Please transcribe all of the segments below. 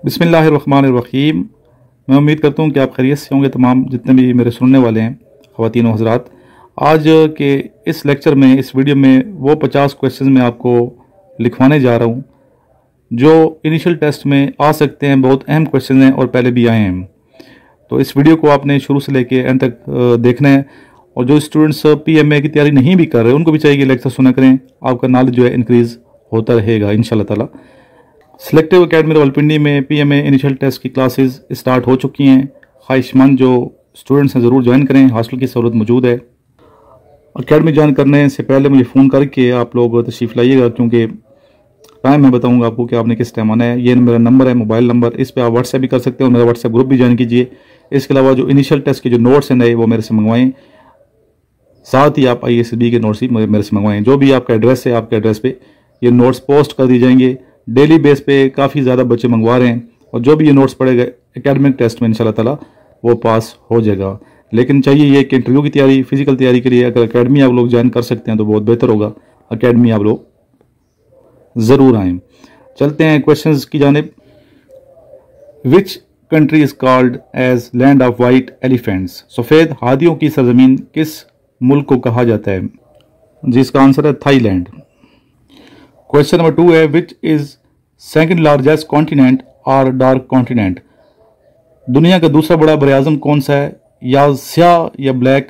बिस्मिल्लाहिर्रहमानिर्रहीम। मैं उम्मीद करता हूँ कि आप खैरियत से होंगे, तमाम जितने भी मेरे सुनने वाले हैं ख़वातीन व हज़रात। आज के इस लेक्चर में, इस वीडियो में वो 50 क्वेश्चन मैं आपको लिखवाने जा रहा हूँ जो इनिशियल टेस्ट में आ सकते हैं। बहुत अहम क्वेश्चन हैं और पहले भी आए हैं। तो इस वीडियो को आपने शुरू से लेके एंड तक देखना है। और जो स्टूडेंट्स PMA की तैयारी नहीं भी कर रहे उनको भी चाहिए कि लेक्चर सुना करें, आपका नॉलेज जो है इंक्रीज़ होता रहेगा इंशाल्लाह ताला। सिलेक्टिव एकेडमी रावलपिंडी में PMA इनिशियल टेस्ट की क्लासेस स्टार्ट हो चुकी हैं। ख्वाहिशमंद जो स्टूडेंट्स हैं ज़रूर ज्वाइन करें, हॉस्टल की सहूलत मौजूद है। एकेडमी ज्वाइन करने से पहले मुझे फ़ोन करके आप लोग तशरीफ़ लाइएगा, क्योंकि टाइम मैं बताऊंगा आपको कि आपने किस टाइम आना है। ये मेरा नंबर है, मोबाइल नंबर, इस पर आप व्हाट्सएप भी कर सकते हो। मेरा व्हाट्सएप ग्रुप भी ज्वाइन कीजिए। इसके अलावा जो इनिशियल टेस्ट के जो नोट्स हैं नए, वो मेरे से मंगवाएं। साथ ही आप Issb के नोट्स भी मेरे से मंगवाएं। जो भी आपका एड्रेस है, आपके एड्रेस पे ये नोट्स पोस्ट कर दिए जाएंगे। डेली बेस पे काफ़ी ज़्यादा बच्चे मंगवा रहे हैं, और जो भी ये नोट्स पढ़ेगा एकेडमिक टेस्ट में इंशाल्लाह ताला वो पास हो जाएगा। लेकिन चाहिए ये कि इंटरव्यू की तैयारी, फिजिकल तैयारी के लिए अगर एकेडमी आप लोग ज्वाइन कर सकते हैं तो बहुत बेहतर होगा। एकेडमी आप लोग ज़रूर आएँ। चलते हैं क्वेश्चंस की जानिब। Which country is called as land of white elephants? सफ़ेद हाथियों की सरजमीन किस मुल्क को कहा जाता है? जिसका आंसर है थाईलैंड। क्वेश्चन नंबर 2 है, which is second largest continent और डार्क कॉन्टिनेंट? दुनिया का दूसरा बड़ा बरआज़म कौन सा है? या स्याह या ब्लैक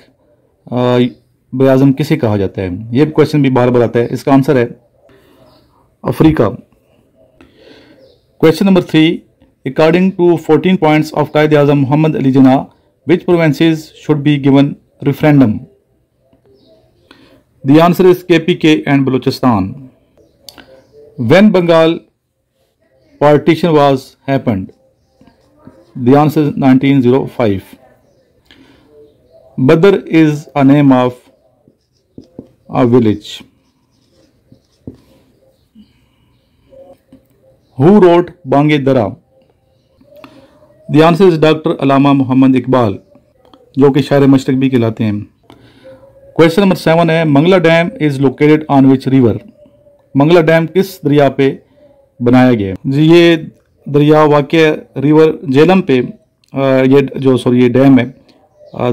बरआज़म किसे कहा जाता है? ये क्वेश्चन भी बार बार आता है। इसका आंसर है Africa. Question number 3, according to 14 points of Quaid-e-Azam Muhammad Ali Jinnah, which provinces should be given referendum? The answer is KPK and Balochistan. When Bengal partition was happened? The answer is 1905. Badr is a name of a village. Who wrote Bange Dara? The answer is Dr. Allama Muhammad Iqbal, जो कि शायर मशरक भी कहलाते हैं। Question number 7 है, Mangla dam is located on which river? Mangla dam किस दरिया पे बनाया गया है? जी, ये दरिया वाक़ रिवर झेलम पे, ये डैम है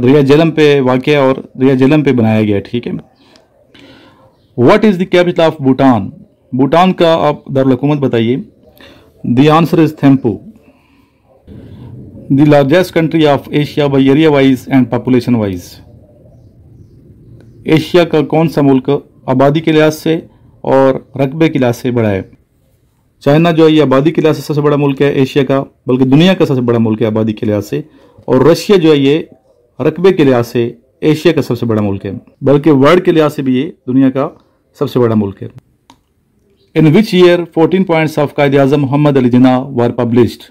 दरिया झेलम पे वाक़ है और दरिया झेलम पे बनाया गया है। ठीक है। What is the capital of Bhutan? Bhutan का आप दारुल हुकूमत बताइए। The answer is Thimphu. The largest country of Asia by area wise and population wise? Asia का कौन सा मुल्क आबादी के लिहाज से और रकबे के लिहाज से बड़ा है? चाइना जो है ये आबादी के लिहाज से सबसे बड़ा मुल्क है एशिया का, बल्कि दुनिया का सबसे बड़ा मुल्क है आबादी के लिहाज से। और रशिया जो है ये रकबे के लिहाज से एशिया का सबसे बड़ा मुल्क है, बल्कि वर्ल्ड के लिहाज से भी ये दुनिया का सबसे बड़ा मुल्क है। In which year 14 points of Quaid-e-Azam Muhammad Ali Jinnah were published?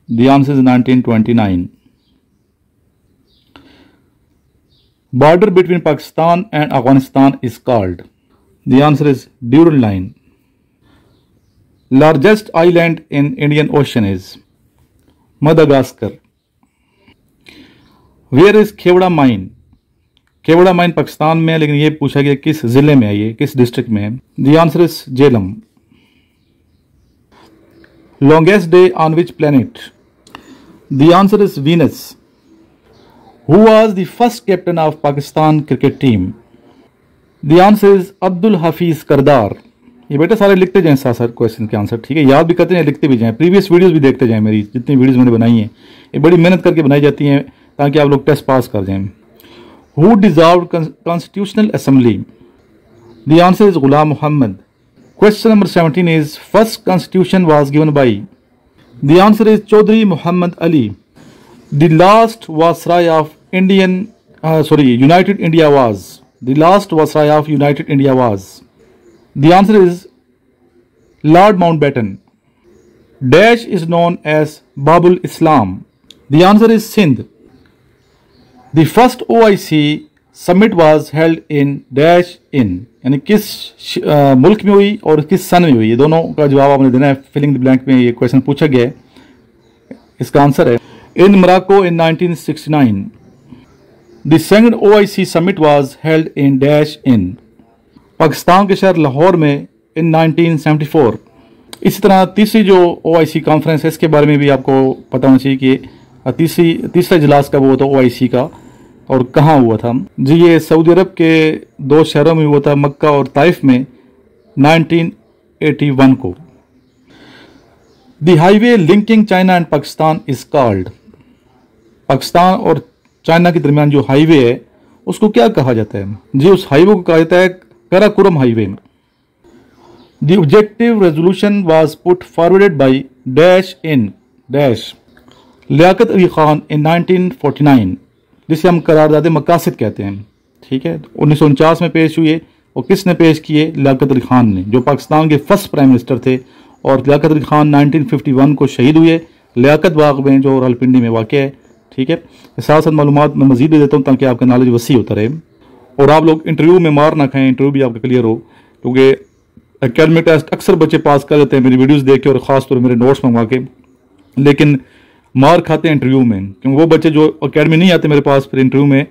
The answer is 1929। Border between Pakistan and Afghanistan is called? The answer is Durand Line. Largest island in Indian Ocean is? Madagascar. Where is Khewda Mine? Khewda Mine Pakistan में है, लेकिन ये पूछा गया किस जिले में है, ये किस डिस्ट्रिक्ट में है? The answer is Jhelum. Longest day on which planet? The answer is Venus. Who was the first captain of Pakistan cricket team? The answer is Abdul Hafeez करदार। ये बेटा सारे लिखते जाएं साथ साथ क्वेश्चन के आंसर, ठीक है? याद भी करते जाएं, लिखते भी जाएं। प्रीवियस वीडियोस भी देखते जाएं। मेरी जितनी वीडियोस मैंने बनाई हैं ये बड़ी मेहनत करके बनाई जाती हैं ताकि आप लोग टेस्ट पास कर जाएं। Who dissolved Constitutional Assembly? The answer is Ghulam Mohammad. Question number 17 is first constitution was given by? The answer is Chaudhary Mohammad Ali. The last Viceroy of United India was? The last Viceroy of United India was? The answer is Lord Mountbatten. Dash is known as Babul Islam. The answer is Sindh. The first OIC summit was held in Dash in, यानी किस मुल्क में हुई और किस सन में हुई? ये दोनों का जवाब आपने देना है। फिलिंग द ब्लैंक में ये क्वेश्चन पूछा गया है। इसका आंसर है in Morocco in 1969. The second OIC summit was held in Pakiस्तान के शहर लाहौर में in 1974. इसी तरह तीसरी जो OIC कॉन्फ्रेंस है इसके बारे में भी आपको पता होना चाहिए कि तीसरा इजलास कब हुआ था OIC का और कहाँ हुआ था। जी ये सऊदी अरब के 2 शहरों में हुआ था, मक्का और ताइफ में 1981 को। The highway linking China and Pakistan is called, Pakistan और चाइना के दरमियान जो हाईवे है उसको क्या कहा जाता है? जी उस हाईवे को कहा जाता है Karakoram highway. The objective resolution was put forwarded by dash in dash Liaquat Ali Khan in 1949, जिसे हम करारदादे मकासद कहते हैं। ठीक है, 1949 में पेश हुए और किसने पेश किए? लियाकत अली खान ने, जो पाकिस्तान के फर्स्ट प्राइम मिनिस्टर थे। और लियाकत अली खान 1951 को शहीद हुए लियाकत बाग में जो रावलपिंडी में वाक़ है। ठीक है, साथ साथ मालूमात मैं मजीद दे देता हूँ ताकि आपका नॉलेज वसी होता रहे और आप लोग इंटरव्यू में मार ना खाएं, इंटरव्यू भी आपका क्लियर हो, क्योंकि एकेडमिक टेस्ट अक्सर बच्चे पास कर देते हैं मेरी वीडियोस देख के और ख़ास तौर पर मेरे नोट्स मंगवा के, लेकिन मार खाते हैं इंटरव्यू में, क्योंकि वो बच्चे जो अकेडमी नहीं आते मेरे पास फिर इंटरव्यू में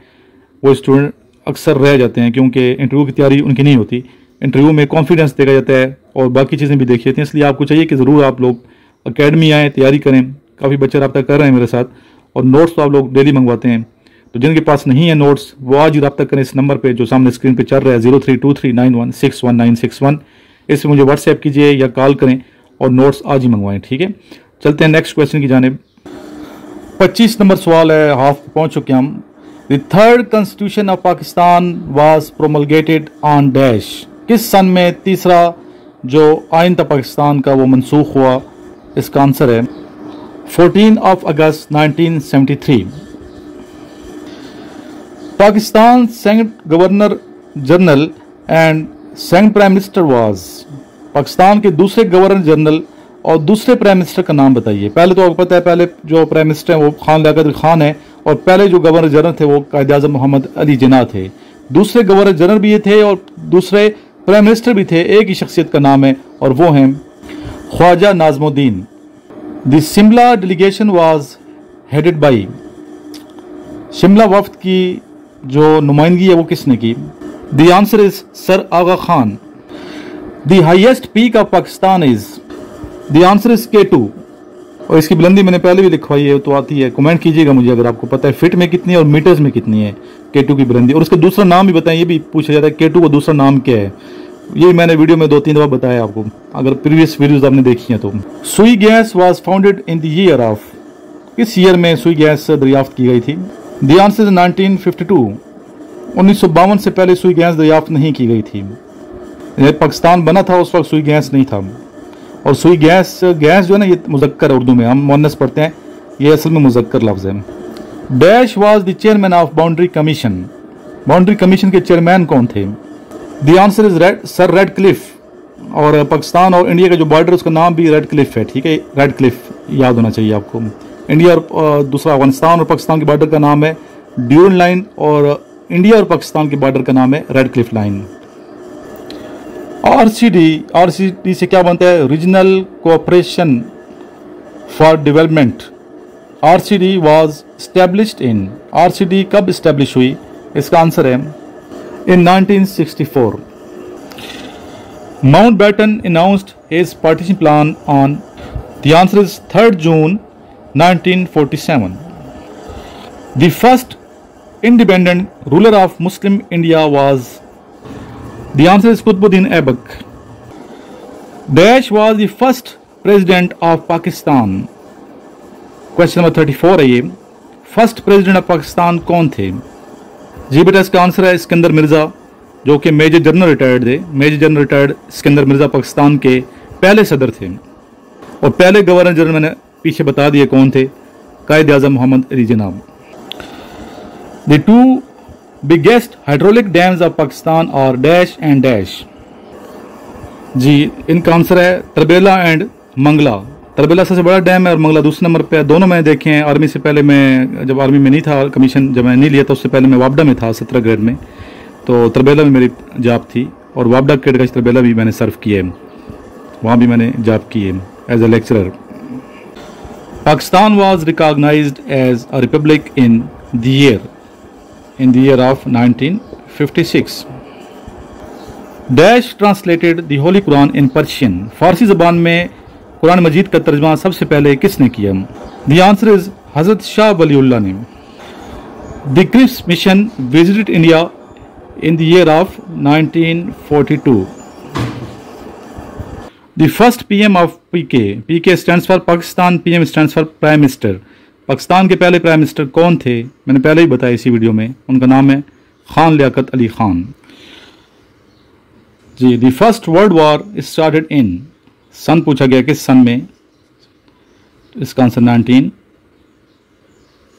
वो स्टूडेंट अक्सर रह जाते हैं, क्योंकि इंटरव्यू की तैयारी उनकी नहीं होती। इंटरव्यू में कॉन्फिडेंस देखा जाता है और बाकी चीज़ें भी देखी जाती हैं, इसलिए आपको चाहिए कि ज़रूर आप लोग अकेडमी आएँ, तैयारी करें। काफ़ी बच्चे रब्ता कर रहे हैं मेरे साथ और नोट्स तो आप लोग डेली मंगवाते हैं, तो जिनके पास नहीं है नोट्स वो आज ही रब्ता करें इस नंबर पे जो सामने स्क्रीन पे चल रहा है 032391619161। इससे मुझे व्हाट्सएप कीजिए या कॉल करें और नोट्स आज ही मंगवाएं। ठीक है, चलते हैं नेक्स्ट क्वेश्चन की जानिब। 25 नंबर सवाल है, हाफ पहुंच चुके हम। The third constitution of Pakistan was promulgated on dash, किस सन में तीसरा जो आइन था पाकिस्तान का वो मनसूख हुआ? इसका आंसर है 14 अगस्त 1973। Pakistan second governor general and second prime minister was, Pakistan के दूसरे गवर्नर जनरल और दूसरे प्राइम मिनिस्टर का नाम बताइए। पहले तो आपको पता है पहले जो प्राइम मिनिस्टर है वो खान लियाकत अली खान है और पहले जो गवर्नर जनरल थे वो कायद-ए-आज़म मोहम्मद अली जिन्ना थे। दूसरे गवर्नर जनरल भी ये थे और दूसरे प्राइम मिनिस्टर भी थे, एक ही शख्सियत का नाम है और वो हैं Khwaja Nazimuddin. The Shimla delegation was headed by, Shimla वफ्द की जो नुमाइंदगी है वो किसने की? The answer is sir Aga Khan. The highest peak of Pakistan is, the answer is K2 और इसकी बुलंदी मैंने पहले भी लिखवाई है तो आती है, कमेंट कीजिएगा मुझे अगर आपको पता है फीट में कितनी है और मीटर्स में कितनी है K2 की बुलंदी। और उसका दूसरा नाम भी बताएं, ये भी पूछा जाता है K2 का दूसरा नाम क्या है, ये मैंने वीडियो में 2-3 दफा बताया आपको अगर प्रीवियस वीडियोस आपने देखी हैं तो। सुई gas was founded in the year of, किस ईयर में सुई गैस दरियाफ्त की गई थी? The answer is 1952। 1952 से पहले सुई गैस दरियाफ्त नहीं की गई थी। पाकिस्तान बना था उस वक्त सुई गैस नहीं था। और सुई गैस जो है ना ये मुज़क्कर है, उर्दू में हम मुअन्नस पढ़ते हैं, ये असल में मुज़क्कर लफ्ज़ है। Dash was the chairman of boundary commission, boundary commission के चेयरमैन कौन थे? The answer is sir red Cliff. और पाकिस्तान और इंडिया का जो बॉर्डर उसका नाम भी रेड क्लिफ है। ठीक है, रेड क्लिफ याद होना चाहिए आपको। इंडिया और दूसरा अफगानिस्तान और पाकिस्तान के बॉर्डर का नाम है ड्यूरन लाइन और इंडिया और पाकिस्तान के बॉर्डर का नाम है रेड क्लिफ लाइन। आरसीडी से क्या बनता है? Regional cooperation for development. RCD was established in, RCD कब एस्टेब्लिश हुई? इसका आंसर है इन 1964। Mountbatten announced his partition plan on, the answer is 3 June 1947। The first independent ruler of Muslim India was, the answer is Qutbuddin Aibak. Dash was the first president of Pakistan. Question number 34 है ये, first president of Pakistan कौन थे? जी बेटा इसका answer है सिकंदर मिर्जा, जो कि major general retired थे। Major general retired Sikandar Mirza Pakistan के पहले सदर थे। और पहले गवर्नर जनरल मैंने पीछे बता दिए कौन थे, कायद-ए-आज़म मोहम्मद अली जिन्ना। The two biggest hydraulic dams of Pakistan are dash and dash. जी इनका आंसर है तरबेला एंड मंगला। तरबेला सबसे बड़ा डैम है और मंगला दूसरे नंबर पे है। दोनों मैंने देखे हैं। आर्मी से पहले मैं जब आर्मी में नहीं था, कमीशन जब मैंने नहीं लिया था उससे पहले मैं वापडा में था 17 ग्रेड में, तो तरबेला में मेरी जॉब थी और वापडा कैड का तरबेला भी मैंने सर्व किया है, वहाँ भी मैंने जॉब की है as a lecturer. Pakistan was recognized as a republic in the year of 1956। Dash translated the holy Quran in Persian, फारसी ज़बान में कुरान मजीद का तर्जमा सबसे पहले किसने किया? द आंसर इज हज़रत शाह वलीउल्लाह ने। The Cripps mission visited India in the year of 1942। The first PM of PK, PK stands for Pakistan, PM stands for prime minister. Pakistan के पहले प्राइम मिनिस्टर कौन थे? मैंने पहले ही बताया इसी वीडियो में, उनका नाम है Khan Liaquat Ali Khan ji. The first world war started in, सन पूछा गया किस सन में, इसका आंसर 19।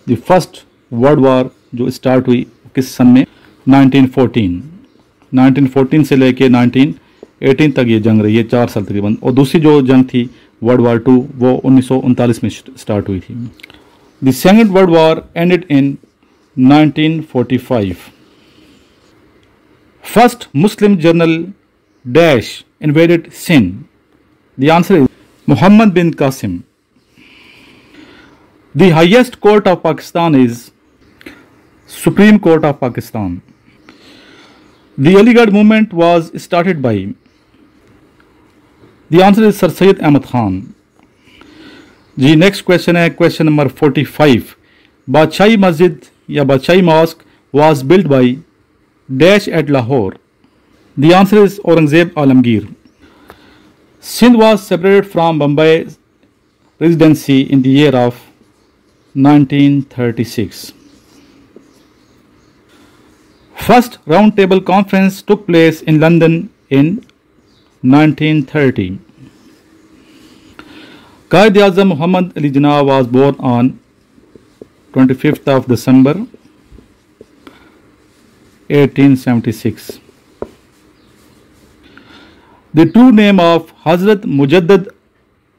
द फर्स्ट वर्ल्ड वॉर जो स्टार्ट हुई किस सन में? 1914। 1914 से लेके 1918 तक ये जंग रही है, 4 साल तकरीबन। और दूसरी जो जंग थी वर्ल्ड वॉर 2 वो 1939 में स्टार्ट हुई थी। The second world war ended in 1945। First Muslim general dash invaded Sindh. The answer is Muhammad bin Qasim. The highest court of Pakistan is Supreme Court of Pakistan. The Aligarh movement was started by, the answer is Sir Syed Ahmad Khan. Ji next question है question number 45। बादशाही मस्जिद या बादशाही mask was built by dash at Lahore. The answer is Aurangzeb Alamgir. Sindh was separated from Bombay Presidency in the year of 1936. First round table conference took place in London in 1930. Quaid-e-Azam Muhammad Ali Jinnah was born on 25th of December 1876. The true name of Hazrat Mujaddid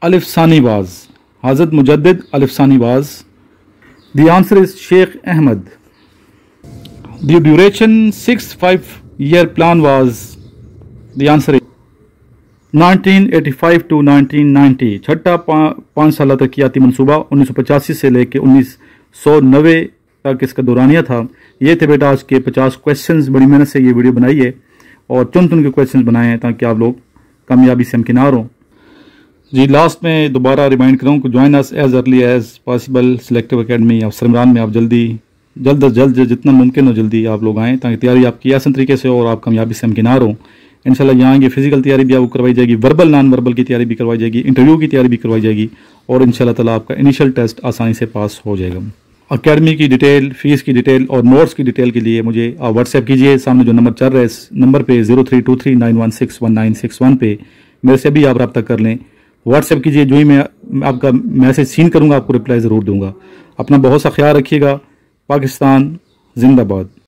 Alif-Sani was, Hazrat Mujaddid Alif-Sani was, the answer is Sheikh Ahmed. The duration 6-5-year plan was, the answer is 1985 to 1990। छठा 5 साल तरक्याती मनसूबा 1985 से लेकर 1990 तक इसका दौरानिया था। ये थे बेटा आज के 50 क्वेश्चंस। बड़ी मेहनत से ये वीडियो बनाई है और चुन चुन के क्वेश्चंस बनाए हैं ताकि आप लोग कामयाबी से हमकिनार हों। जी लास्ट में दोबारा रिमाइंड करूँ कि join us as early as possible selective academy of Imran में। आप जल्द अज जल्द जितना मुमकिन हो जल्दी आप लोग आएँ ताकि तैयारी आपकी आसान तरीके से हो और आप कामयाबी से हमकिनार हों। इंशाल्लाह यहाँ आएंगे फिजिकल तैयारी भी आपको करवाई जाएगी, वर्बल नॉन वर्बल की तैयारी भी करवाई जाएगी, इंटरव्यू की तैयारी भी करवाई जाएगी और इंशाल्लाह ताला आपका इनिशियल टेस्ट आसानी से पास हो जाएगा। अकेडमी की डिटेल, फीस की डिटेल और नोट्स की डिटेल के लिए मुझे आप व्हाट्सएप कीजिए। सामने जो नंबर चल रहा है इस नंबर पे 032391619161 पे मेरे से भी आप रब्ता कर लें। व्हाट्सएप कीजिए, जो ही मैं आपका मैसेज सीन करूँगा आपको रिप्लाई ज़रूर दूँगा। अपना बहुत सा ख्याल रखिएगा। पाकिस्तान जिंदाबाद।